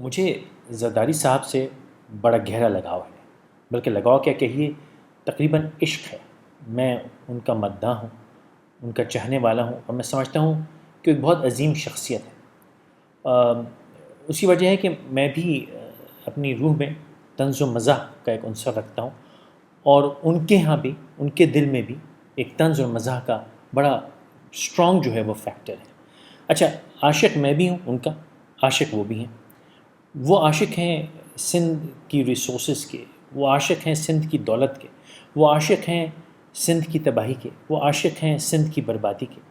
مجھے زرداری صاحب سے بڑا گہرا لگاؤ ہے، بلکہ لگاؤ کیا کہیے، تقریباً عشق ہے۔ میں ان کا مداح ہوں، ان کا چاہنے والا ہوں، اور میں سمجھتا ہوں کہ ایک بہت عظیم شخصیت ہے۔ اسی وجہ ہے کہ میں بھی اپنی روح میں طنز و مزاح کا ایک عنصر رکھتا ہوں، اور ان کے ہاں بھی، ان کے دل میں بھی ایک طنز اور مزاح کا بڑا اسٹرانگ جو ہے وہ فیکٹر ہے۔ اچھا، عاشق میں بھی ہوں ان کا، عاشق وہ بھی ہیں۔ وہ عاشق ہیں سندھ کی ریسورسز کے، وہ عاشق ہیں سندھ کی دولت کے، وہ عاشق ہیں سندھ کی تباہی کے، وہ عاشق ہیں سندھ کی بربادی کے۔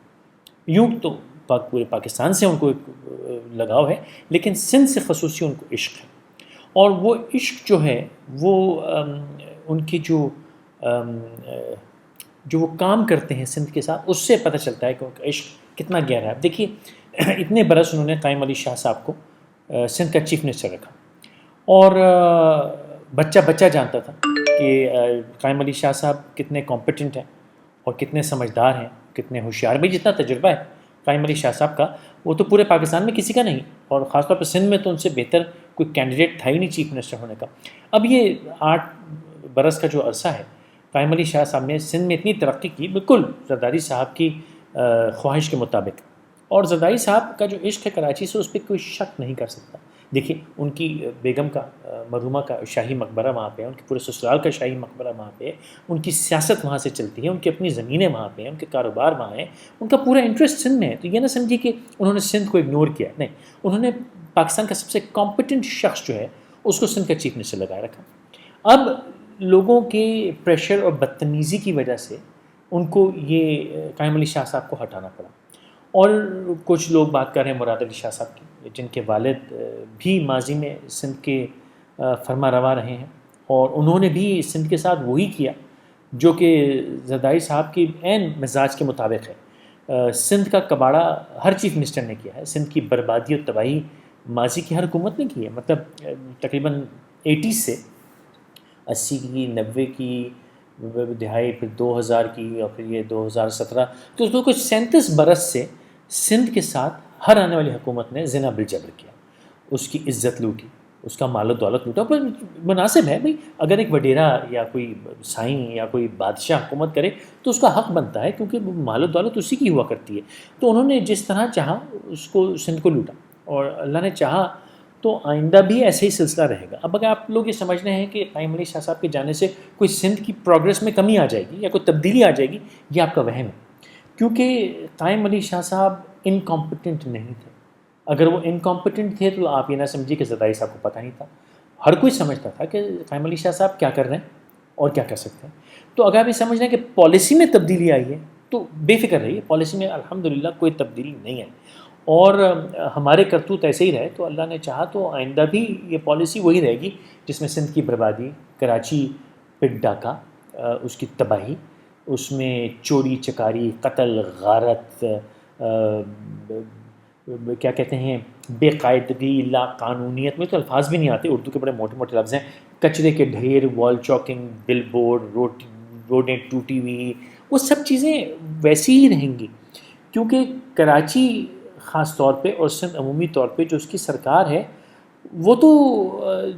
یوں تو پورے پاکستان سے ان کو ایک لگاؤ ہے، لیکن سندھ سے خصوصی ان کو عشق ہے۔ اور وہ عشق جو ہے وہ ان کی جو وہ کام کرتے ہیں سندھ کے ساتھ، اس سے پتہ چلتا ہے کہ ان کا عشق کتنا گہرا ہے۔ دیکھیے، اتنے برس انہوں نے قائم علی شاہ صاحب کو سندھ کا چیف منسٹر رکھا، اور بچہ بچہ جانتا تھا کہ قائم علی شاہ صاحب کتنے کمپیٹنٹ ہیں اور کتنے سمجھدار ہیں، کتنے ہوشیار۔ بھائی جتنا تجربہ ہے قائم علی شاہ صاحب کا، وہ تو پورے پاکستان میں کسی کا نہیں، اور خاص طور پہ سندھ میں تو ان سے بہتر کوئی کینڈیڈیٹ تھا ہی نہیں چیف منسٹر ہونے کا۔ اب یہ 8 برس کا جو عرصہ ہے، قائم علی شاہ صاحب نے سندھ میں اتنی ترقی کی، بالکل زرداری صاحب کی خواہش کے مطابق۔ اور زرداری صاحب کا جو عشق ہے کراچی سے، اس پہ کوئی شک نہیں کر سکتا۔ دیکھیے، ان کی بیگم کا، مرحومہ کا شاہی مقبرہ وہاں پہ ہے، ان کے پورے سسرال کا شاہی مقبرہ وہاں پہ ہے، ان کی سیاست وہاں سے چلتی ہے، ان کی اپنی زمینیں وہاں پہ ہیں، ان کے کاروبار وہاں ہیں، ان کا پورا انٹرسٹ سندھ میں ہے۔ تو یہ نہ سمجھیے کہ انہوں نے سندھ کو اگنور کیا، نہیں، انہوں نے پاکستان کا سب سے کمپیٹنٹ شخص جو ہے اس کو سندھ کا چیف منسٹر لگائے رکھا۔ اب لوگوں کے پریشر اور بدتمیزی کی وجہ سے ان کو یہ قائم علی شاہ صاحب کو ہٹانا پڑا۔ اور کچھ لوگ بات کر رہے ہیں مراد علی شاہ صاحب کی، جن کے والد بھی ماضی میں سندھ کے فرما روا رہے ہیں، اور انہوں نے بھی سندھ کے ساتھ وہی کیا جو کہ زرداری صاحب کی عین مزاج کے مطابق ہے۔ سندھ کا کباڑہ ہر چیف منسٹر نے کیا ہے، سندھ کی بربادی اور تباہی ماضی کی ہر حکومت نے کی ہے، مطلب تقریباً 80 سے 80 کی، 90 کی دہائی، پھر 2000 کی، اور پھر یہ 2017، تو اس کو کچھ 37 برس سے سندھ کے ساتھ ہر آنے والی حکومت نے زنا بالجبر کیا، اس کی عزت لوٹی، اس کا مال و دولت لوٹا۔ پر مناسب ہے بھائی، اگر ایک وڈیرا یا کوئی سائیں یا کوئی بادشاہ حکومت کرے تو اس کا حق بنتا ہے، کیونکہ مال و دولت اسی کی ہوا کرتی ہے۔ تو انہوں نے جس طرح چاہا اس کو سندھ کو لوٹا، اور اللہ نے چاہا تو آئندہ بھی ایسے ہی سلسلہ رہے گا۔ اب اگر آپ لوگ یہ سمجھ رہے ہیں کہ قائم علی شاہ صاحب کے جانے سے کوئی سندھ کی پروگرس میں کمی آ جائے گی یا کوئی تبدیلی آ جائے گی، یہ آپ کا وہم ہے، کیونکہ قائم علی شاہ صاحب انکمپیٹنٹ نہیں تھے۔ اگر وہ انکمپیٹنٹ تھے تو آپ یہ نہ سمجھیے کہ زرداری صاحب کو پتہ نہیں تھا، ہر کوئی سمجھتا تھا کہ قائم علی شاہ صاحب کیا کر رہے ہیں اور کیا کر سکتے ہیں۔ تو اگر آپ یہ سمجھ رہے ہیں کہ پالیسی میں تبدیلی آئی ہے تو بے فکر رہیے، پالیسی میں الحمدللہ کوئی تبدیلی نہیں ہے، اور ہمارے کرتوت ایسے ہی رہے تو اللہ نے چاہا تو آئندہ بھی یہ پالیسی وہی رہے گی، جس میں سندھ کی بربادی، کراچی پہ ڈاکہ، اس کی تباہی، اس میں چوری چکاری، قتل، غارت، کیا کہتے ہیں، بے قاعدگی، لا قانونیت، میں تو الفاظ بھی نہیں آتے، اردو کے بڑے موٹے موٹے لفظ ہیں، کچرے کے ڈھیر، وال چاکنگ، بل بورڈ، روڈیں ٹوٹی ہوئی، وہ سب چیزیں ویسی ہی رہیں گی، کیونکہ کراچی خاص طور پہ اور سندھ عمومی طور پہ جو اس کی سرکار ہے، وہ تو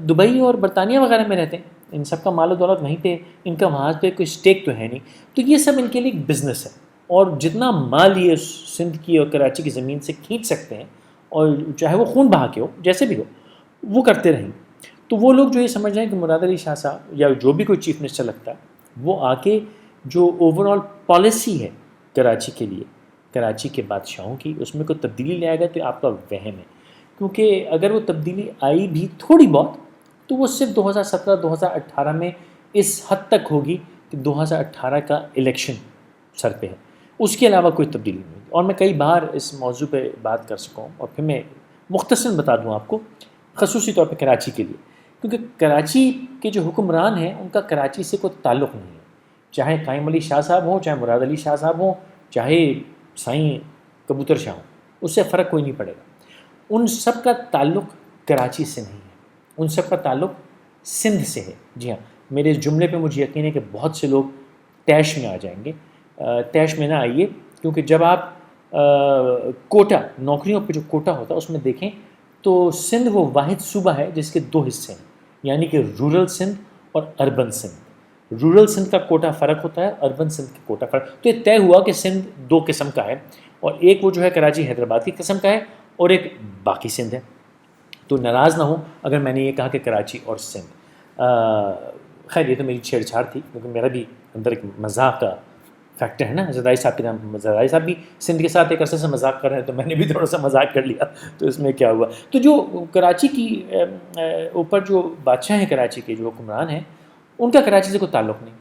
دبئی اور برطانیہ وغیرہ میں رہتے ہیں، ان سب کا مال و دولت وہیں پہ، ان کا وہاں پہ کوئی اسٹیک تو ہے نہیں، تو یہ سب ان کے لیے ایک بزنس ہے، اور جتنا مال یہ سندھ کی اور کراچی کی زمین سے کھینچ سکتے ہیں، اور چاہے وہ خون بہا کے ہو، جیسے بھی ہو، وہ کرتے رہیں۔ تو وہ لوگ جو یہ سمجھ رہے ہیں کہ مراد علی شاہ صاحب یا جو بھی کوئی چیف منسٹر لگتا ہے، وہ آ کے جو اوور آل پالیسی ہے کراچی کے لیے، کراچی کے بادشاہوں کی، اس میں کوئی تبدیلی لے آئے گا، تو آپ کا وہم ہے، کیونکہ اگر وہ تبدیلی آئی بھی تھوڑی بہت تو وہ صرف 2017 2018 میں اس حد تک ہوگی کہ 2018 کا الیکشن سر پہ ہے، اس کے علاوہ کوئی تبدیلی نہیں ہوگی۔ اور میں کئی بار اس موضوع پہ بات کر سکا ہوں، اور پھر میں مختصر بتا دوں آپ کو، خصوصی طور پہ کراچی کے لیے، کیونکہ کراچی کے جو حکمران ہیں ان کا کراچی سے کوئی تعلق نہیں ہے، چاہے قائم علی شاہ صاحب ہوں، چاہے مراد علی شاہ صاحب ہوں، چاہے سائیں کبوتر شاہ ہوں، اس سے فرق کوئی نہیں پڑے گا۔ ان سب کا تعلق کراچی سے نہیں ہے، ان سب کا تعلق سندھ سے ہے۔ جی ہاں، میرے اس جملے پہ مجھے یقین ہے کہ بہت سے لوگ طیش میں آ جائیں گے، طیش میں نہ آئیے، کیونکہ جب آپ کوٹا، نوکریوں پہ جو کوٹا ہوتا ہے اس میں دیکھیں تو سندھ وہ واحد صوبہ ہے جس کے 2 حصے ہیں، یعنی کہ رورل سندھ اور اربن سندھ۔ رورل سندھ کا کوٹا فرق ہوتا ہے، اربن سندھ کا کوٹا فرق۔ تو یہ طے ہوا کہ سندھ 2 قسم کا ہے، اور ایک وہ جو ہے کراچی حیدرآباد کی قسم کا ہے، اور ایک باقی سندھ ہے۔ تو ناراض نہ ہوں اگر میں نے یہ کہا کہ کراچی اور سندھ۔ خیر یہ تو میری چھیڑ چھاڑ تھی، کیونکہ میرا بھی اندر ایک مذاق کا فیکٹر ہے نا۔ زرداری صاحب کے نام، زرداری صاحب بھی سندھ کے ساتھ ایک عرصے سے مذاق کر رہے ہیں، تو میں نے بھی تھوڑا سا مذاق کر لیا، تو اس میں کیا ہوا۔ تو جو کراچی کی اوپر جو بادشاہ ہیں کراچی کے، جو حکمران ہیں، ان کا کراچی سے کوئی تعلق نہیں،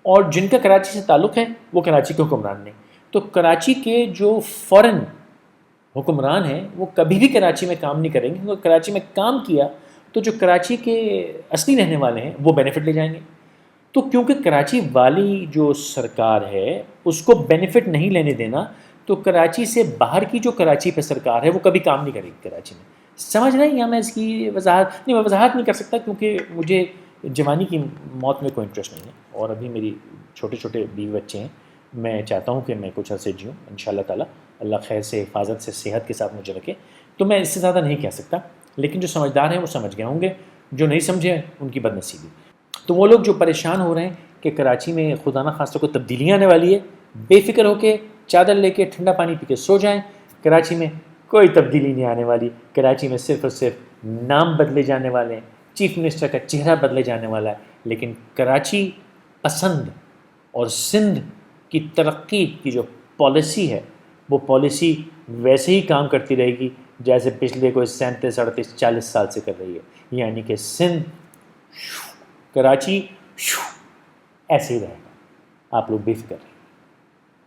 اور جن کا کراچی سے تعلق ہے وہ کراچی کے حکمران نہیں۔ تو کراچی کے جو فورن حکمران ہیں وہ کبھی بھی کراچی میں کام نہیں کریں گے، کیونکہ کراچی میں کام کیا تو جو کراچی کے اصلی رہنے والے ہیں وہ بینیفٹ لے جائیں گے۔ تو کیونکہ کراچی والی جو سرکار ہے اس کو بینیفٹ نہیں لینے دینا، تو کراچی سے باہر کی جو کراچی پہ سرکار ہے وہ کبھی کام نہیں کرے گی کراچی میں۔ سمجھ رہے ہیں؟ یا میں اس کی وضاحت نہیں، میں وضاحت نہیں کر سکتا، کیونکہ مجھے جوانی کی موت میں کوئی انٹرسٹ نہیں ہے، اور ابھی میری چھوٹے چھوٹے بیوی بچے ہیں۔ میں چاہتا ہوں کہ میں کچھ عرصے جیوں انشاءاللہ تعالیٰ، اللہ خیر سے، حفاظت سے، صحت کے ساتھ مجھے رکھے۔ تو میں اس سے زیادہ نہیں کہہ سکتا، لیکن جو سمجھدار ہیں وہ سمجھ گئے ہوں گے، جو نہیں سمجھے ان کی بد نصیبی۔ تو وہ لوگ جو پریشان ہو رہے ہیں کہ کراچی میں خدا نہ خواستہ کو تبدیلیاں آنے والی ہے، بے فکر ہو کے چادر لے کے ٹھنڈا پانی پی کے سو جائیں۔ کراچی میں کوئی تبدیلی نہیں آنے والی، کراچی میں صرف اور صرف نام بدلے جانے والے ہیں، چیف منسٹر کا چہرہ بدلے جانے والا ہے، لیکن کراچی پسند اور سندھ کی ترقی کی جو پالیسی ہے وہ پالیسی ویسے ہی کام کرتی رہے گی جیسے پچھلے کوئی 37 38 40 سال سے کر رہی ہے، یعنی کہ سندھ کراچی ایسے ہی رہے گا، آپ لوگ بے فکر رہیں۔